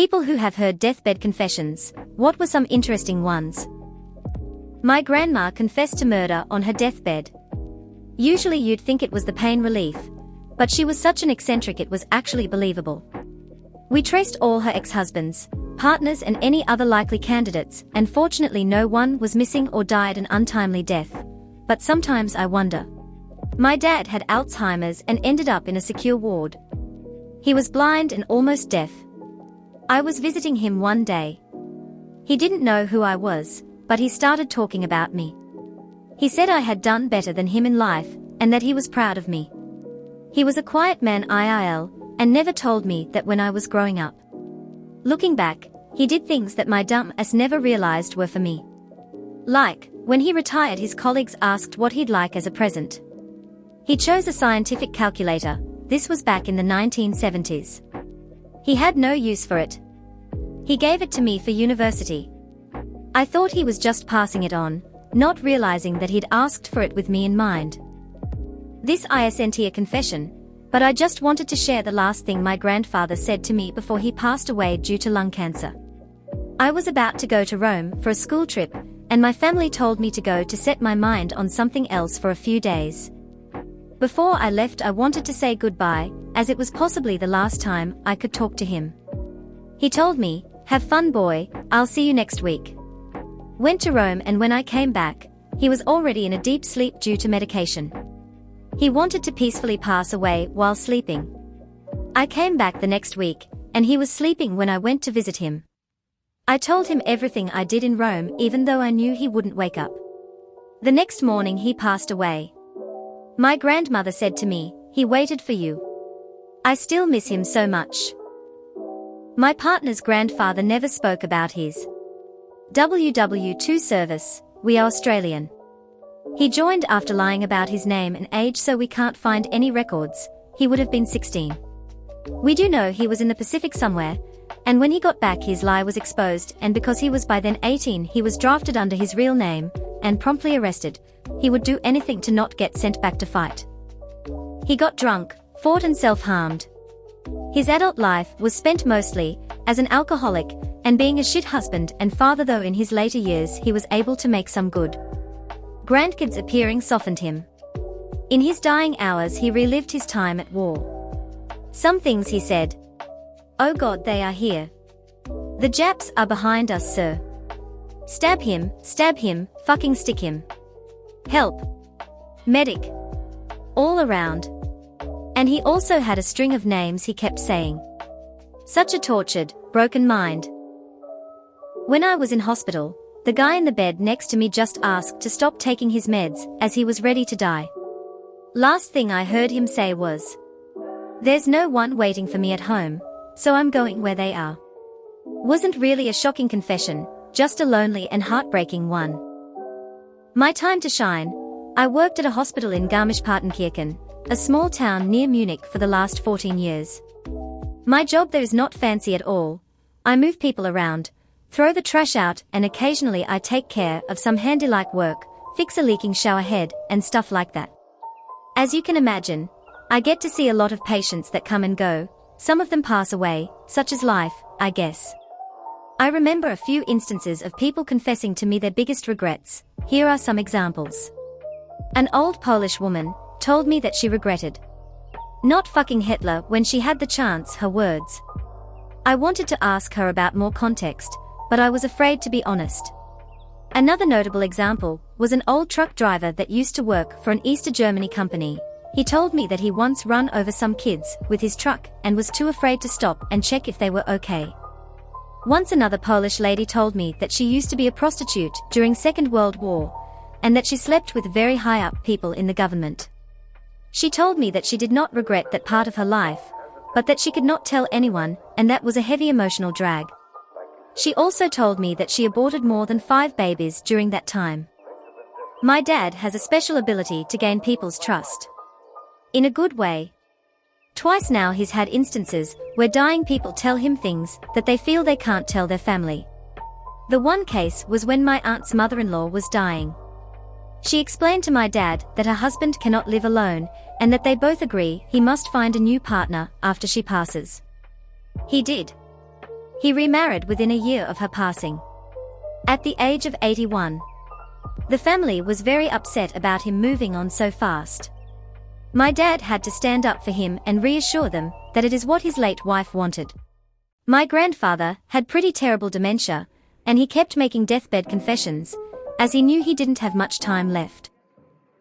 People who have heard deathbed confessions, what were some interesting ones? My grandma confessed to murder on her deathbed. Usually you'd think it was the pain relief, but she was such an eccentric it was actually believable. We traced all her ex-husbands, partners and any other likely candidates, and fortunately no one was missing or died an untimely death. But sometimes I wonder. My dad had Alzheimer's and ended up in a secure ward. He was blind and almost deaf. I was visiting him one day. He didn't know who I was, but he started talking about me. He said I had done better than him in life, and that he was proud of me. He was a quiet man and never told me that when I was growing up. Looking back, he did things that my dumb ass never realized were for me. Like, when he retired his colleagues asked what he'd like as a present. He chose a scientific calculator. This was back in the 1970s. He had no use for it. He gave it to me for university. I thought he was just passing it on, not realizing that he'd asked for it with me in mind. This isn't a confession, but I just wanted to share the last thing my grandfather said to me before he passed away due to lung cancer. I was about to go to Rome for a school trip, and my family told me to go to set my mind on something else for a few days. Before I left I wanted to say goodbye, as it was possibly the last time I could talk to him. He told me, "Have fun boy, I'll see you next week." Went to Rome and when I came back, he was already in a deep sleep due to medication. He wanted to peacefully pass away while sleeping. I came back the next week, and he was sleeping when I went to visit him. I told him everything I did in Rome even though I knew he wouldn't wake up. The next morning he passed away. My grandmother said to me, "He waited for you." I still miss him so much. My partner's grandfather never spoke about his WW2 service. We are Australian. He joined after lying about his name and age, so we can't find any records. He would have been 16. We do know he was in the Pacific somewhere, and when he got back his lie was exposed, and because he was by then 18 he was drafted under his real name, and promptly arrested. He would do anything to not get sent back to fight. He got drunk, fought and self-harmed. His adult life was spent mostly as an alcoholic and being a shit husband and father, though in his later years he was able to make some good grandkids appearing softened him. In his dying hours he relived his time at war. Some things he said. "Oh God, they are here. The Japs are behind us, sir. Stab him, fucking stick him. Help. Medic. All around." And he also had a string of names he kept saying. Such a tortured, broken mind. When I was in hospital, the guy in the bed next to me just asked to stop taking his meds, as he was ready to die. Last thing I heard him say was, "There's no one waiting for me at home, so I'm going where they are." Wasn't really a shocking confession, just a lonely and heartbreaking one. My time to shine. I worked at a hospital in Garmisch-Partenkirchen, a small town near Munich, for the last 14 years. My job there is not fancy at all. I move people around, throw the trash out, and occasionally I take care of some handy-like work, fix a leaking shower head, and stuff like that. As you can imagine, I get to see a lot of patients that come and go. Some of them pass away, such as life, I guess. I remember a few instances of people confessing to me their biggest regrets. Here are some examples. An old Polish woman told me that she regretted not fucking Hitler when she had the chance, her words. I wanted to ask her about more context, but I was afraid to be honest. Another notable example was an old truck driver that used to work for an East Germany company. He told me that he once run over some kids with his truck and was too afraid to stop and check if they were okay. Once another Polish lady told me that she used to be a prostitute during Second World War, and that she slept with very high-up people in the government. She told me that she did not regret that part of her life, but that she could not tell anyone, and that was a heavy emotional drag. She also told me that she aborted more than 5 babies during that time. My dad has a special ability to gain people's trust. In a good way. Twice now he's had instances where dying people tell him things that they feel they can't tell their family. The one case was when my aunt's mother-in-law was dying. She explained to my dad that her husband cannot live alone, and that they both agree he must find a new partner after she passes. He did. He remarried within a year of her passing. At the age of 81. The family was very upset about him moving on so fast. My dad had to stand up for him and reassure them that it is what his late wife wanted. My grandfather had pretty terrible dementia, and he kept making deathbed confessions, as he knew he didn't have much time left.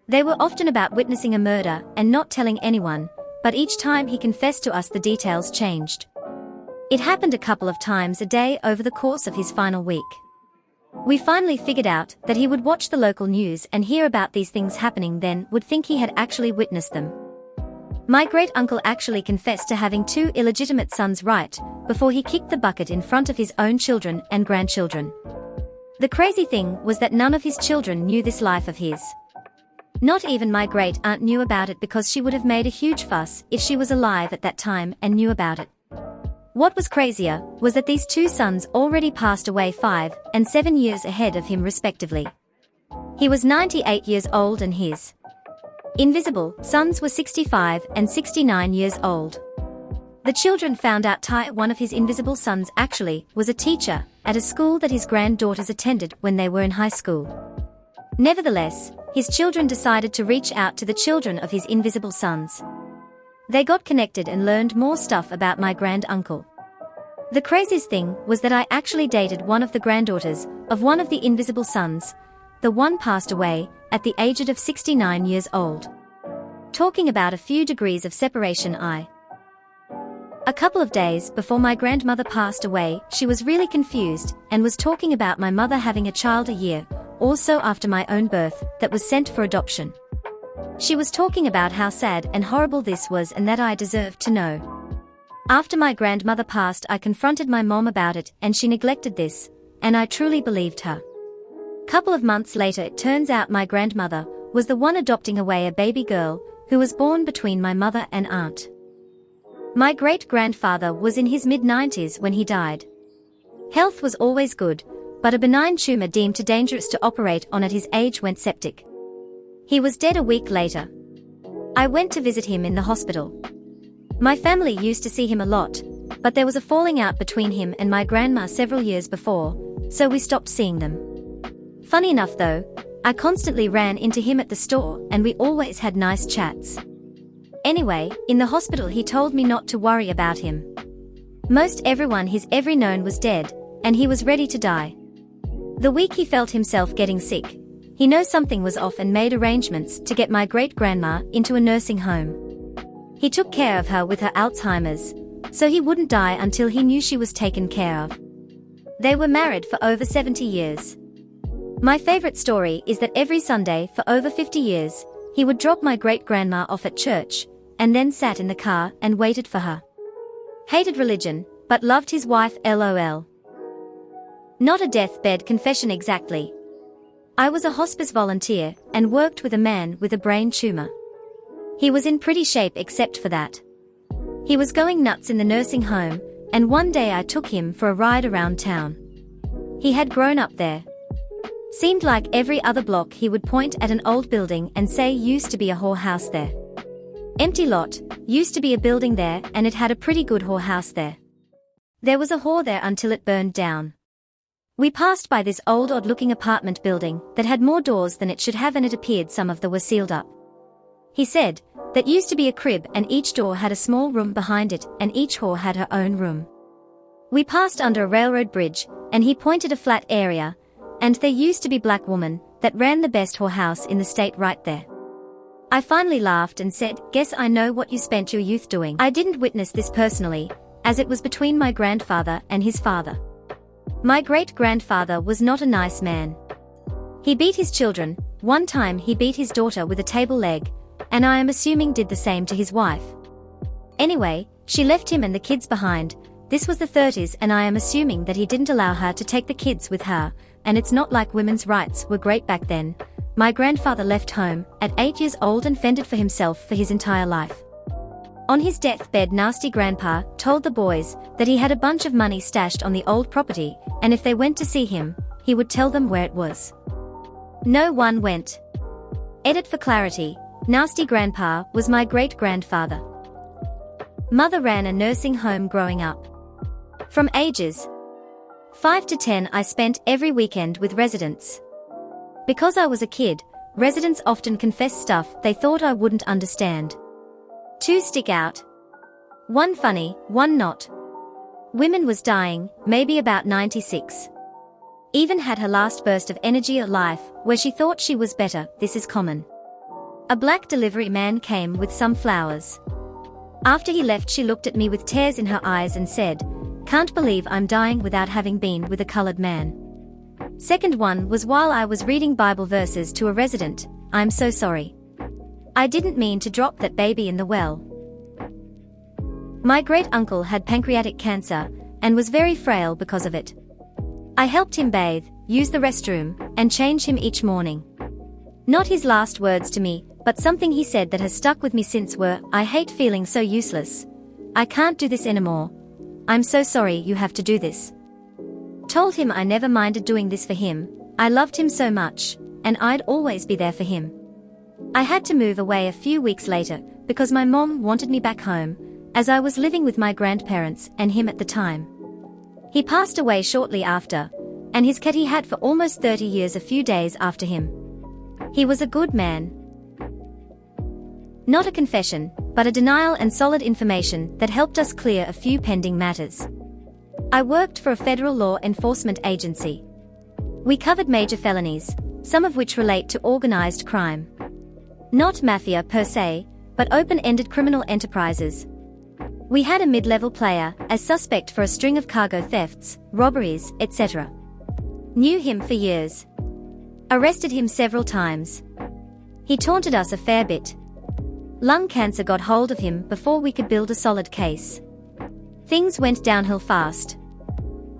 They were often about witnessing a murder and not telling anyone, but each time he confessed to us the details changed. It happened a couple of times a day over the course of his final week. We finally figured out that he would watch the local news and hear about these things happening, then would think he had actually witnessed them. My great-uncle actually confessed to having 2 illegitimate sons right before he kicked the bucket in front of his own children and grandchildren. The crazy thing was that none of his children knew this life of his. Not even my great-aunt knew about it, because she would have made a huge fuss if she was alive at that time and knew about it. What was crazier was that these 2 sons already passed away 5 and 7 years ahead of him respectively. He was 98 years old and his invisible sons were 65 and 69 years old. The children found out one of his invisible sons actually was a teacher at a school that his granddaughters attended when they were in high school. Nevertheless, his children decided to reach out to the children of his invisible sons. They got connected and learned more stuff about my grand-uncle. The craziest thing was that I actually dated one of the granddaughters of one of the invisible sons. The one passed away at the age of 69 years old. Talking about a few degrees of separation, a couple of days before my grandmother passed away, she was really confused and was talking about my mother having a child a year or so after my own birth that was sent for adoption. She was talking about how sad and horrible this was and that I deserved to know. After my grandmother passed, I confronted my mom about it and she neglected this, and I truly believed her. Couple of months later, it turns out my grandmother was the one adopting away a baby girl who was born between my mother and aunt. My great-grandfather was in his mid-90s when he died. Health was always good, but a benign tumor deemed too dangerous to operate on at his age went septic. He was dead a week later. I went to visit him in the hospital. My family used to see him a lot, but there was a falling out between him and my grandma several years before, so we stopped seeing them. Funny enough though, I constantly ran into him at the store and we always had nice chats. Anyway, in the hospital he told me not to worry about him. Most everyone he's ever known was dead, and he was ready to die. The week he felt himself getting sick, he knew something was off and made arrangements to get my great-grandma into a nursing home. He took care of her with her Alzheimer's, so he wouldn't die until he knew she was taken care of. They were married for over 70 years. My favorite story is that every Sunday for over 50 years, he would drop my great-grandma off at church, and then sat in the car and waited for her. Hated religion, but loved his wife LOL. Not a deathbed confession exactly. I was a hospice volunteer and worked with a man with a brain tumor. He was in pretty shape except for that. He was going nuts in the nursing home, and one day I took him for a ride around town. He had grown up there. Seemed like every other block he would point at an old building and say used to be a whorehouse there. Empty lot, used to be a building there and it had a pretty good whorehouse there. There was a whore there until it burned down. We passed by this old odd-looking apartment building that had more doors than it should have, and it appeared some of them were sealed up. He said, that used to be a crib and each door had a small room behind it and each whore had her own room. We passed under a railroad bridge and he pointed a flat area, and there used to be black woman that ran the best whorehouse in the state right there. I finally laughed and said, guess I know what you spent your youth doing. I didn't witness this personally, as it was between my grandfather and his father. My great-grandfather was not a nice man. He beat his children. One time he beat his daughter with a table leg, and I am assuming did the same to his wife. Anyway, she left him and the kids behind. This was the 30s and I am assuming that he didn't allow her to take the kids with her, and it's not like women's rights were great back then. My grandfather left home at 8 years old and fended for himself for his entire life. On his deathbed, nasty grandpa told the boys that he had a bunch of money stashed on the old property, and if they went to see him, he would tell them where it was. No one went. Edit for clarity, nasty grandpa was my great-grandfather. Mother ran a nursing home growing up. From ages 5 to 10 I spent every weekend with residents. Because I was a kid, residents often confessed stuff they thought I wouldn't understand. 2 stick out. One funny, one not. Women was dying, maybe about 96. Even had her last burst of energy or life, where she thought she was better. This is common. A black delivery man came with some flowers. After he left, she looked at me with tears in her eyes and said, "Can't believe I'm dying without having been with a colored man." Second one was while I was reading Bible verses to a resident. "I'm so sorry. I didn't mean to drop that baby in the well." My great-uncle had pancreatic cancer and was very frail because of it. I helped him bathe, use the restroom, and change him each morning. Not his last words to me, but something he said that has stuck with me since were, "I hate feeling so useless. I can't do this anymore. I'm so sorry you have to do this." Told him I never minded doing this for him. I loved him so much, and I'd always be there for him. I had to move away a few weeks later because my mom wanted me back home, as I was living with my grandparents and him at the time. He passed away shortly after, and his cat he had for almost 30 years a few days after him. He was a good man. Not a confession, but a denial and solid information that helped us clear a few pending matters. I worked for a federal law enforcement agency. We covered major felonies, some of which relate to organized crime. Not mafia per se, but open-ended criminal enterprises. We had a mid-level player as suspect for a string of cargo thefts, robberies, etc. Knew him for years. Arrested him several times. He taunted us a fair bit. Lung cancer got hold of him before we could build a solid case. Things went downhill fast.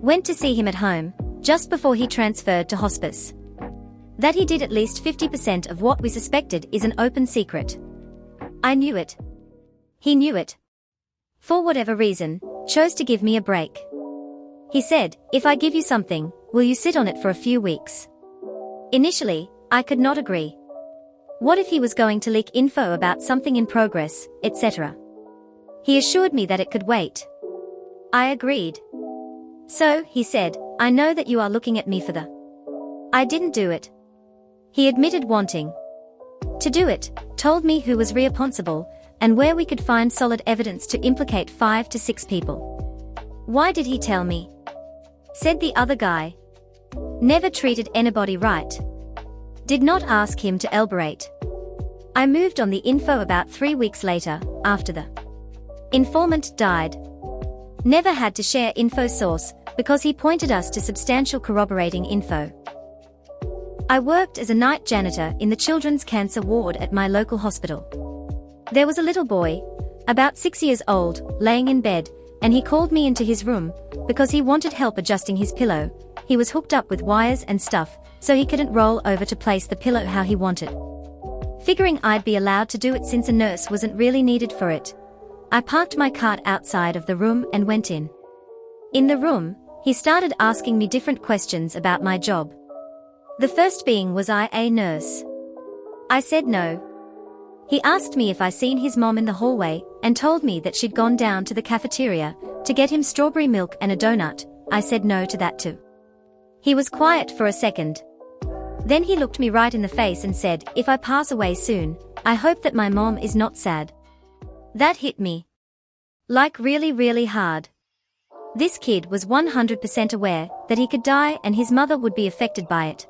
Went to see him at home, just before he transferred to hospice. That he did at least 50% of what we suspected is an open secret. I knew it. He knew it. For whatever reason, chose to give me a break. He said, "If I give you something, will you sit on it for a few weeks?" Initially, I could not agree. What if he was going to leak info about something in progress, etc.? He assured me that it could wait. I agreed. So, he said, "I know that you are looking at me for the..." I didn't do it. He admitted wanting to do it, told me who was responsible, and where we could find solid evidence to implicate 5 to 6 people. Why did he tell me? Said the other guy. Never treated anybody right. Did not ask him to elaborate. I moved on the info about 3 weeks later, after the informant died. Never had to share info source, because he pointed us to substantial corroborating info. I worked as a night janitor in the children's cancer ward at my local hospital. There was a little boy, about 6 years old, laying in bed, and he called me into his room, because he wanted help adjusting his pillow. He was hooked up with wires and stuff, so he couldn't roll over to place the pillow how he wanted. Figuring I'd be allowed to do it since a nurse wasn't really needed for it, I parked my cart outside of the room and went in. In the room, he started asking me different questions about my job. The first being, was I a nurse? I said no. He asked me if I seen his mom in the hallway, and told me that she'd gone down to the cafeteria to get him strawberry milk and a donut. I said no to that too. He was quiet for a second. Then he looked me right in the face and said, "If I pass away soon, I hope that my mom is not sad." That hit me. Like really hard. This kid was 100% aware that he could die and his mother would be affected by it.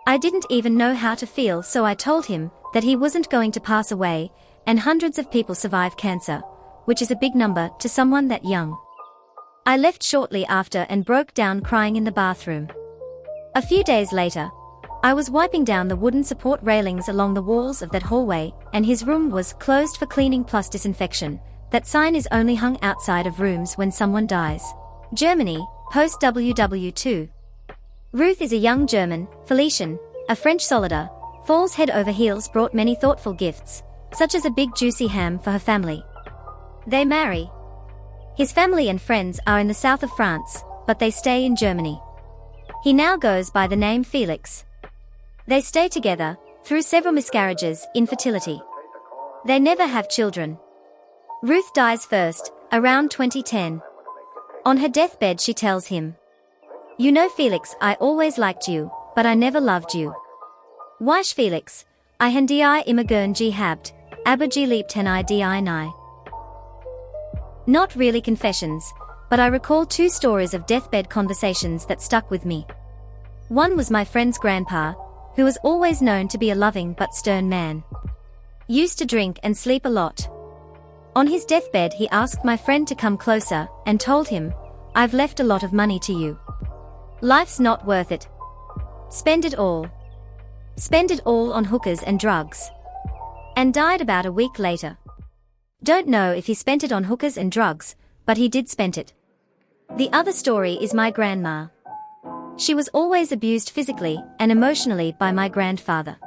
I didn't even know how to feel, so I told him that he wasn't going to pass away, and hundreds of people survive cancer, which is a big number to someone that young. I left shortly after and broke down crying in the bathroom. A few days later, I was wiping down the wooden support railings along the walls of that hallway, and his room was closed for cleaning plus disinfection. That sign is only hung outside of rooms when someone dies. Germany, post WW2. Ruth is a young German, Felician, a French soldier, falls head over heels, brought many thoughtful gifts, such as a big juicy ham for her family. They marry. His family and friends are in the south of France, but they stay in Germany. He now goes by the name Felix. They stay together, through several miscarriages, infertility. They never have children. Ruth dies first, around 2010. On her deathbed she tells him, "You know Felix, I always liked you, but I never loved you. Weish Felix, I hindi imagern g habt, aber g liebt hen I di ni." Not really confessions, but I recall two stories of deathbed conversations that stuck with me. One was my friend's grandpa, who was always known to be a loving but stern man. Used to drink and sleep a lot. On his deathbed he asked my friend to come closer and told him, "I've left a lot of money to you. Life's not worth it. Spend it all. Spend it all on hookers and drugs." And died about a week later. Don't know if he spent it on hookers and drugs, but he did spend it. The other story is my grandma. She was always abused physically and emotionally by my grandfather.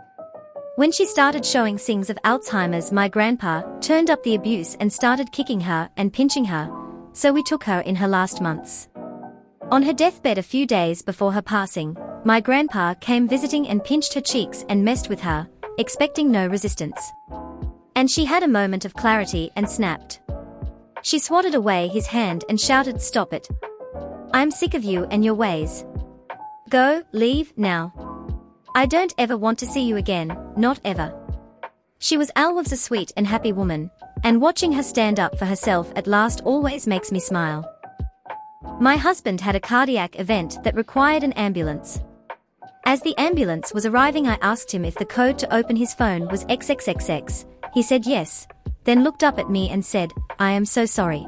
When she started showing signs of Alzheimer's, my grandpa turned up the abuse and started kicking her and pinching her, so we took her in her last months. On her deathbed a few days before her passing, my grandpa came visiting and pinched her cheeks and messed with her, expecting no resistance. And she had a moment of clarity and snapped. She swatted away his hand and shouted, "Stop it. I'm sick of you and your ways. Go, leave, now. I don't ever want to see you again, not ever." She was always a sweet and happy woman, and watching her stand up for herself at last always makes me smile. My husband had a cardiac event that required an ambulance. As the ambulance was arriving, I asked him if the code to open his phone was XXXX. He said yes, then looked up at me and said, "I am so sorry."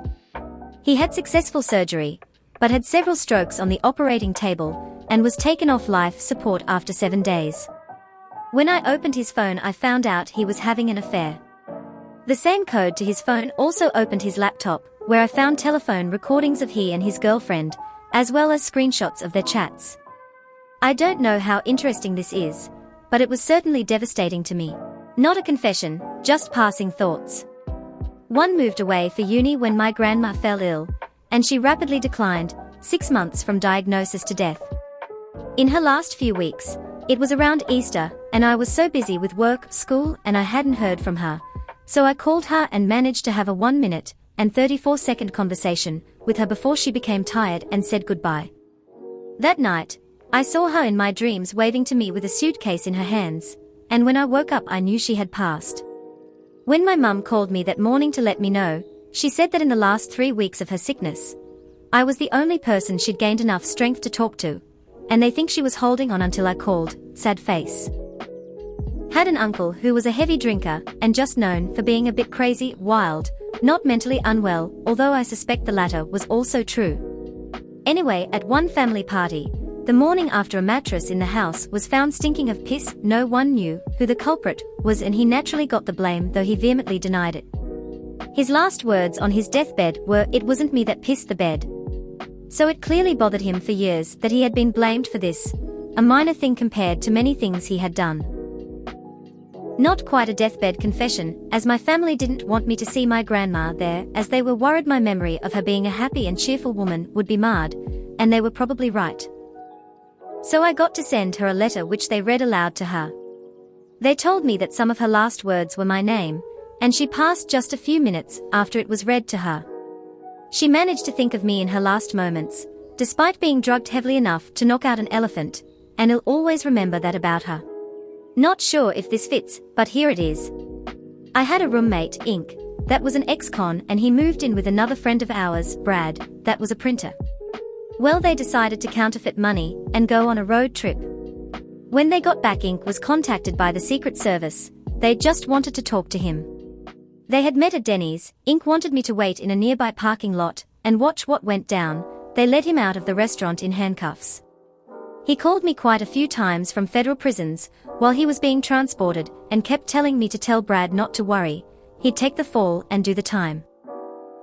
He had successful surgery, but had several strokes on the operating table, and was taken off life support after 7 days. When I opened his phone, I found out he was having an affair. The same code to his phone also opened his laptop, where I found telephone recordings of he and his girlfriend, as well as screenshots of their chats. I don't know how interesting this is, but it was certainly devastating to me. Not a confession, just passing thoughts. One moved away for uni when my grandma fell ill, and she rapidly declined, 6 months from diagnosis to death. In her last few weeks, it was around Easter, and I was so busy with work, school, and I hadn't heard from her, so I called her and managed to have a 1-minute and 34-second conversation with her before she became tired and said goodbye. That night, I saw her in my dreams waving to me with a suitcase in her hands, and when I woke up I knew she had passed. When my mum called me that morning to let me know, she said that in the last 3 weeks of her sickness, I was the only person she'd gained enough strength to talk to, and they think she was holding on until I called. Sad face. Had an uncle who was a heavy drinker and just known for being a bit crazy, wild, not mentally unwell, although I suspect the latter was also true. Anyway, at one family party, the morning after, a mattress in the house was found stinking of piss. No one knew who the culprit was, and he naturally got the blame, though he vehemently denied it. His last words on his deathbed were, "It wasn't me that pissed the bed." So it clearly bothered him for years that he had been blamed for this, a minor thing compared to many things he had done. Not quite a deathbed confession, as my family didn't want me to see my grandma there, as they were worried my memory of her being a happy and cheerful woman would be marred, and they were probably right. So I got to send her a letter which they read aloud to her. They told me that some of her last words were my name, and she passed just a few minutes after it was read to her. She managed to think of me in her last moments, despite being drugged heavily enough to knock out an elephant, and I'll always remember that about her. Not sure if this fits, but here it is. I had a roommate, Inc., that was an ex-con, and he moved in with another friend of ours, Brad, that was a printer. Well, they decided to counterfeit money and go on a road trip. When they got back, Inc. was contacted by the Secret Service. They just wanted to talk to him. They had met at Denny's. Inc. wanted me to wait in a nearby parking lot and watch what went down. They led him out of the restaurant in handcuffs. He called me quite a few times from federal prisons while he was being transported and kept telling me to tell Brad not to worry, he'd take the fall and do the time.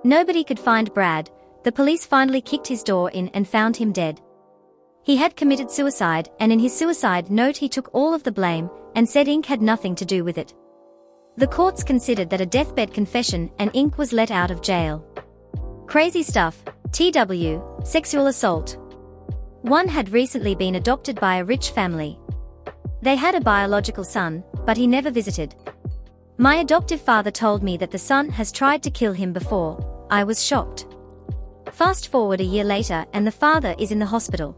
Nobody could find Brad. The police finally kicked his door in and found him dead. He had committed suicide, and in his suicide note he took all of the blame and said Inc. had nothing to do with it. The courts considered that a deathbed confession, and Inc. was let out of jail. Crazy stuff. TW, sexual assault. One had recently been adopted by a rich family. They had a biological son, but he never visited. My adoptive father told me that the son has tried to kill him before. I was shocked. Fast forward a year later and the father is in the hospital.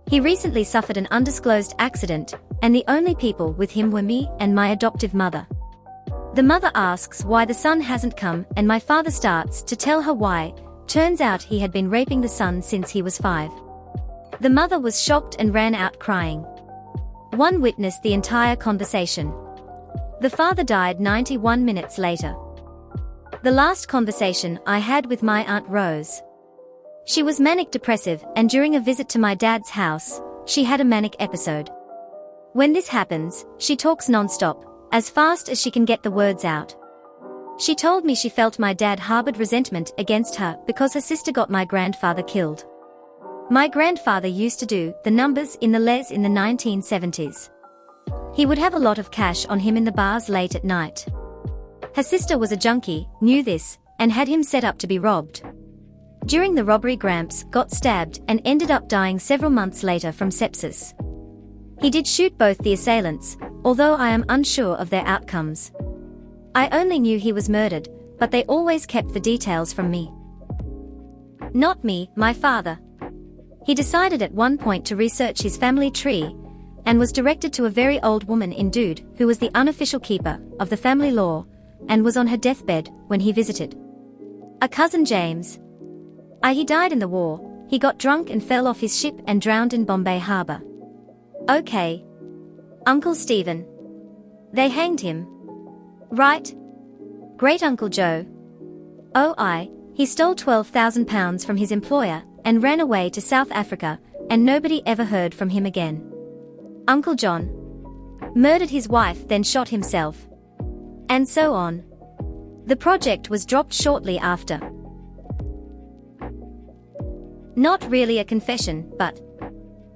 He recently suffered an undisclosed accident, and the only people with him were me and my adoptive mother. The mother asks why the son hasn't come, and my father starts to tell her why. Turns out he had been raping the son since he was 5. The mother was shocked and ran out crying. One witnessed the entire conversation. The father died 91 minutes later. The last conversation I had with my Aunt Rose. She was manic depressive, and during a visit to my dad's house, she had a manic episode. When this happens, she talks non-stop, as fast as she can get the words out. She told me she felt my dad harbored resentment against her because her sister got my grandfather killed. My grandfather used to do the numbers in the les in the 1970s. He would have a lot of cash on him in the bars late at night. Her sister was a junkie, knew this, and had him set up to be robbed. During the robbery, Gramps got stabbed and ended up dying several months later from sepsis. He did shoot both the assailants, although I am unsure of their outcomes. I only knew he was murdered, but they always kept the details from me. Not me, my father. He decided at one point to research his family tree, and was directed to a very old woman in Dude, who was the unofficial keeper of the family law, and was on her deathbed when he visited. A cousin James. He died in the war. He got drunk and fell off his ship and drowned in Bombay Harbour. Okay. Uncle Stephen. They hanged him. Right? Great Uncle Joe. He stole £12,000 from his employer and ran away to South Africa, and nobody ever heard from him again. Uncle John. Murdered his wife, then shot himself. And so on. The project was dropped shortly after. Not really a confession, but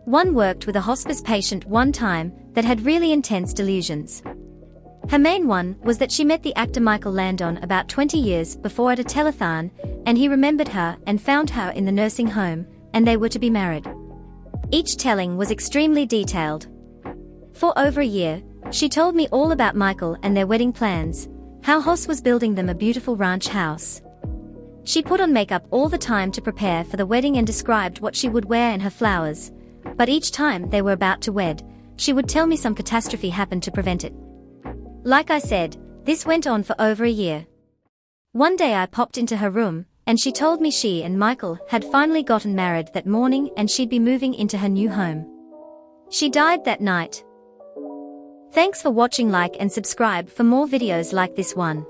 one worked with a hospice patient one time that had really intense delusions. Her main one was that she met the actor Michael Landon about 20 years before at a telethon, and he remembered her and found her in the nursing home, and they were to be married. Each telling was extremely detailed. For over a year, she told me all about Michael and their wedding plans, how Hoss was building them a beautiful ranch house. She put on makeup all the time to prepare for the wedding and described what she would wear and her flowers, but each time they were about to wed, she would tell me some catastrophe happened to prevent it. Like I said, this went on for over a year. One day I popped into her room, and she told me she and Michael had finally gotten married that morning and she'd be moving into her new home. She died that night. Thanks for watching. Like and subscribe for more videos like this one.